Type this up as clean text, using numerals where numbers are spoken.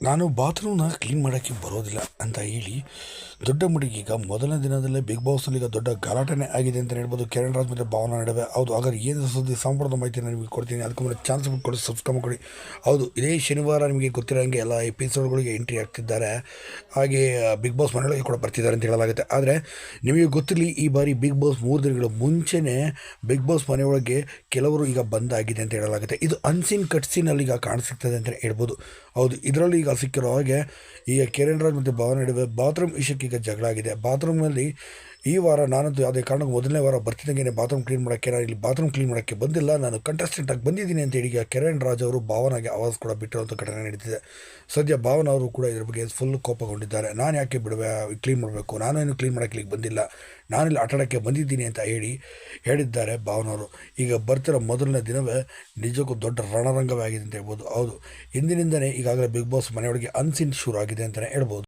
ನಾನು ಬಾತ್ರೂಮ್ನ ಕ್ಲೀನ್ ಮಾಡೋಕ್ಕೆ ಬರೋದಿಲ್ಲ ಅಂತ ಹೇಳಿ ದೊಡ್ಡ ಮಟ್ಟಿಗೆ ಈಗ ಮೊದಲನೇ ದಿನದಲ್ಲೇ ಬಿಗ್ ಬಾಸ್ನಲ್ಲಿ ಈಗ ದೊಡ್ಡ ಗಲಾಟೆನೇ ಆಗಿದೆ ಅಂತ ಹೇಳ್ಬೋದು ಕಿರಣ್ ರಾಜ್ ಮತ್ತು ಭಾವನಾ ನಡುವೆ. ಹೌದು, ಹಾಗಾದ್ರೆ ಏನು ಸುದ್ದಿ ಸಂಪೂರ್ಣ ಮಾಹಿತಿ ನಾನು ನಿಮಗೆ ಕೊಡ್ತೀನಿ. ಅದಕ್ಕೆ ಮುಂದೆ ಚಾನ್ಸ್ ಬಿಟ್ಕೊಡಿ, ಸಬ್ಸ್ಕ್ರೈಬ್ ಕೊಡಿ. ಹೌದು, ಇದೇ ಶನಿವಾರ ನಿಮಗೆ ಗೊತ್ತಿರೋಂಗೆ ಎಲ್ಲ ಎಪಿಸೋಡ್ಗಳಿಗೆ ಎಂಟ್ರಿ ಆಗ್ತಿದ್ದಾರೆ. ಹಾಗೆ ಬಿಗ್ ಬಾಸ್ ಮನೆಯೊಳಗೆ ಕೂಡ ಬರ್ತಿದ್ದಾರೆ ಅಂತ ಹೇಳಲಾಗುತ್ತೆ. ಆದರೆ ನಿಮಗೆ ಗೊತ್ತಿರಲಿ, ಈ ಬಾರಿ ಬಿಗ್ ಬಾಸ್ 3 ದಿನಗಳ ಮುಂಚೆನೇ ಬಿಗ್ ಬಾಸ್ ಮನೆಯೊಳಗೆ ಕೆಲವರು ಈಗ ಬಂದಾಗಿದೆ ಅಂತ ಹೇಳಲಾಗುತ್ತೆ. ಇದು ಅನ್ಸೀನ್ ಕಟ್ಸೀನಲ್ಲಿ ಈಗ ಕಾಣಿಸಿಗ್ತದೆ ಅಂತ ಹೇಳ್ಬೋದು. ಹೌದು, ಇದರಲ್ಲಿ ಈಗ ಸಿಕ್ಕಿರೋ ಹಾಗೆ ಈಗ ಕಿರಣ್ ರಾಜ್ ಮತ್ತು ಭಾವನ ನಡುವೆ ಬಾತ್ರೂಮ್ ವಿಷಯಕ್ಕೆ ಈಗ ಜಗಳ ಆಗಿದೆ. ಬಾತ್ರೂಮ್ನಲ್ಲಿ ಈ ವಾರ ನಾನಂತೂ ಯಾವುದೇ ಕಾರಣಕ್ಕೂ ಮೊದಲನೇ ವಾರ ಬರ್ತಿದ್ದಂಗೆ ಬಾತ್ರೂಮ್ ಕ್ಲೀನ್ ಮಾಡೋಕ್ಕೆ, ನಾನು ಇಲ್ಲಿ ಬಾತ್ರೂಮ್ ಕ್ಲೀನ್ ಮಾಡೋಕ್ಕೆ ಬಂದಿಲ್ಲ, ನಾನು ಕಂಟೆಸ್ಟೆಂಟಾಗಿ ಬಂದಿದ್ದೀನಿ ಅಂತ ಹೇಳಿ ಈಗ ಕಿರಣ್ ರಾಜ್ ಅವರು ಭಾವನಾಗೆ ಆವಾಜ್ ಕೂಡ ಬಿಟ್ಟಿರುವಂಥ ಘಟನೆ ನಡೀತಿದೆ. ಸದ್ಯ ಭಾವನ ಅವರು ಕೂಡ ಇದ್ರ ಬಗ್ಗೆ ಫುಲ್ ಕೋಪಗೊಂಡಿದ್ದಾರೆ. ನಾನು ಯಾಕೆ ಬಿಡುವೆ ಕ್ಲೀನ್ ಮಾಡಬೇಕು, ನಾನೇನು ಕ್ಲೀನ್ ಮಾಡೋಕ್ಕೆ ಇಲ್ಲಿಗೆ ಬಂದಿಲ್ಲ, ನಾನಿಲ್ಲಿ ಆಟಾಡೋಕ್ಕೆ ಬಂದಿದ್ದೀನಿ ಅಂತ ಹೇಳಿದ್ದಾರೆ ಭಾವನವರು. ಈಗ ಬರ್ತಿರೋ ಮೊದಲನೇ ದಿನವೇ ನಿಜಕ್ಕೂ ದೊಡ್ಡ ರಣರಂಗವೇ ಆಗಿದೆ ಅಂತ ಹೇಳ್ಬೋದು. ಹೌದು, ಇಂದಿನಿಂದನೇ ಈಗಾಗಲೇ ಬಿಗ್ ಬಾಸ್ ಮನೆಯೊಳಗೆ ಅನ್ಸೀನ್ ಶುರು ಆಗಿದೆ ಅಂತಲೇ ಹೇಳ್ಬೋದು.